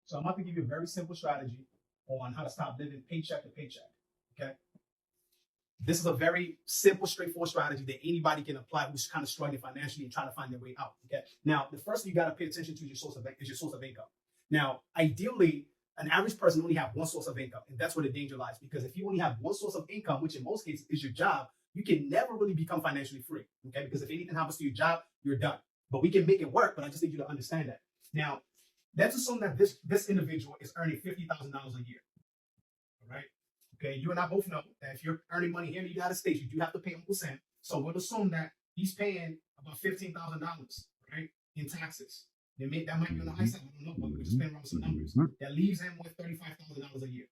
So I'm about to give you a very simple strategy on how to stop living paycheck to paycheck. Okay. This is a very simple, straightforward strategy that anybody can apply who's kind of struggling financially and trying to find their way out. Okay. Now, the first thing you got to pay attention to is your source of income. Now, ideally, an average person only have one source of income, and that's where the danger lies. Because if you only have one source of income, which in most cases is your job, you can never really become financially free. Okay. Because if anything happens to your job, you're done. But we can make it work. But I just need you to understand that. Now, let's assume that this individual is earning $50,000 a year. All right. Okay. You and I both know that if you're earning money here in the United States, you do have to pay Uncle Sam. So we'll assume that he's paying about $15,000, right, in taxes. That might be on the high side. I don't know, but we're just playing around with some numbers. That leaves him with $35,000 a year.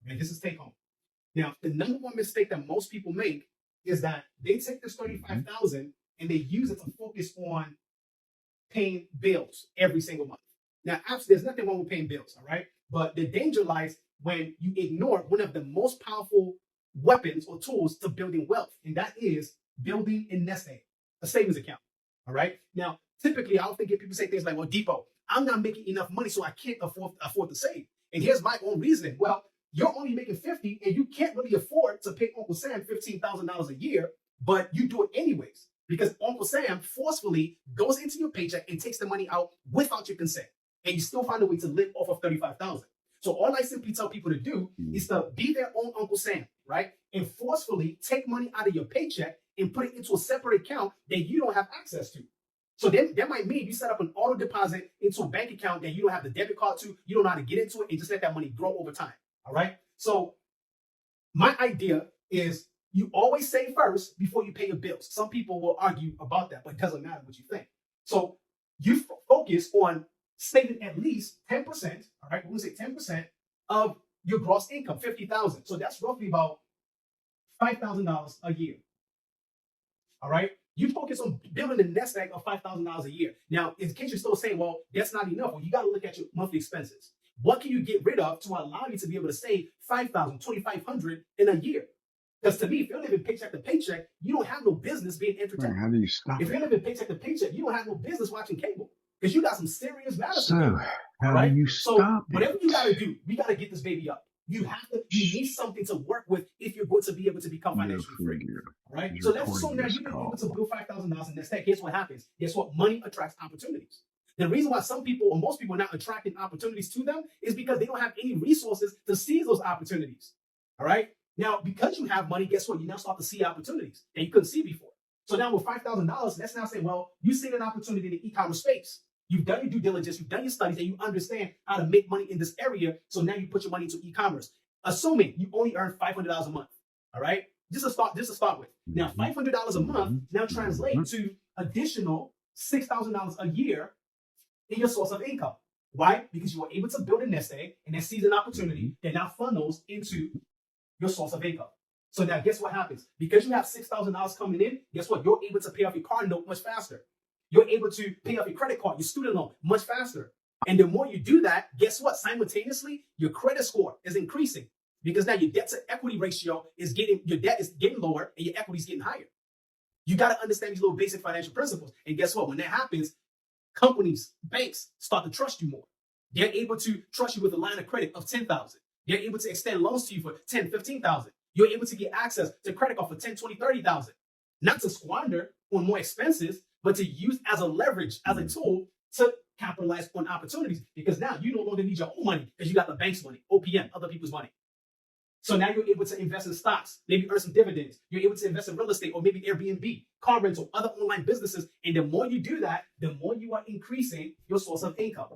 Right. This is take home. Now, the number one mistake that most people make is that they take this $35,000 and they use it to focus on paying bills every single month. Now, absolutely, there's nothing wrong with paying bills, all right? But the danger lies when you ignore one of the most powerful weapons or tools to building wealth, and that is building a nest egg, a savings account, all right? Now, typically, I often get people say things like, well, Depot, I'm not making enough money, so I can't afford to save. And here's my own reasoning. Well, you're only making $50,000, and you can't really afford to pay Uncle Sam $15,000 a year, but you do it anyways. Because Uncle Sam forcefully goes into your paycheck and takes the money out without your consent. And you still find a way to live off of $35,000. So all I simply tell people to do is to be their own Uncle Sam, right? And forcefully take money out of your paycheck and put it into a separate account that you don't have access to. So then that might mean you set up an auto deposit into a bank account that you don't have the debit card to, you don't know how to get into it, and just let that money grow over time. All right. So my idea is you always save first before you pay your bills. Some people will argue about that, but it doesn't matter what you think. So you focus on saving at least 10%, all right, we're going to say 10% of your gross income, $50,000. So that's roughly about $5,000 a year. All right. You focus on building a nest egg of $5,000 a year. Now, in case you're still saying, well, that's not enough, well, you got to look at your monthly expenses. What can you get rid of to allow you to be able to save $5,000, $2,500 in a year? Because to me, if you're living paycheck to paycheck, you don't have no business being entertained. How do you stop? If you're living paycheck to paycheck, you don't have no business watching cable because you got some serious matters to So, do. how do you stop it? Whatever you got to do, we got to get this baby up. You need something to work with if you're going to be able to become financially free. All right. So let's assume that you've been able to build $5,000 in this tech. Guess what happens? Guess what? Money attracts opportunities. The reason why some people or most people are not attracting opportunities to them is because they don't have any resources to seize those opportunities. All right. Now, because you have money, guess what? You now start to see opportunities that you couldn't see before. So now with $5,000, let's now say, well, you see an opportunity in the e-commerce space. You've done your due diligence, you've done your studies, and you understand how to make money in this area. So now you put your money into e-commerce, assuming you only earn $500 a month. All right, just to start with. Now, $500 a month now translates to additional $6,000 a year in your source of income. Why? Because you were able to build a nest egg and then seize an opportunity that now funnels into your source of income. So now guess what happens? Because you have $6,000 coming in, guess what? You're able to pay off your car note much faster. You're able to pay off your credit card, your student loan much faster. And the more you do that, guess what? Simultaneously, your credit score is increasing because now your debt to equity ratio your debt is getting lower and your equity is getting higher. You got to understand these little basic financial principles. And guess what? When that happens, companies, banks start to trust you more. They're able to trust you with a line of credit of $10,000. They're able to extend loans to you for $10,000, $15,000. You're able to get access to credit card for $10,000, $20,000, $30,000. Not to squander on more expenses, but to use as a leverage, as a tool to capitalize on opportunities. Because now you no longer need your own money because you got the bank's money, OPM, other people's money. So now you're able to invest in stocks, maybe earn some dividends. You're able to invest in real estate or maybe Airbnb, car rental, other online businesses. And the more you do that, the more you are increasing your source of income.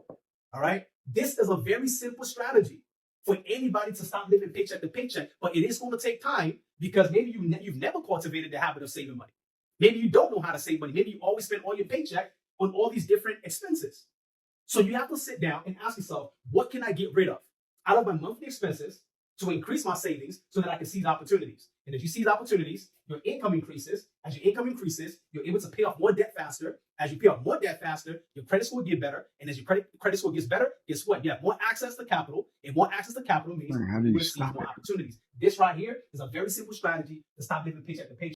All right. This is a very simple strategy for anybody to stop living paycheck to paycheck, but it is going to take time because maybe you've never cultivated the habit of saving money. Maybe you don't know how to save money. Maybe you always spend all your paycheck on all these different expenses. So you have to sit down and ask yourself, what can I get rid of out of my monthly expenses to increase my savings so that I can seize opportunities? And as you seize opportunities, your income increases. As your income increases, you're able to pay off more debt faster. As you pay off more debt faster, your credit score will get better. And as your credit score gets better, guess what? You have more access to capital. And more access to capital means you will seize more opportunities. This right here is a very simple strategy to stop living paycheck to paycheck.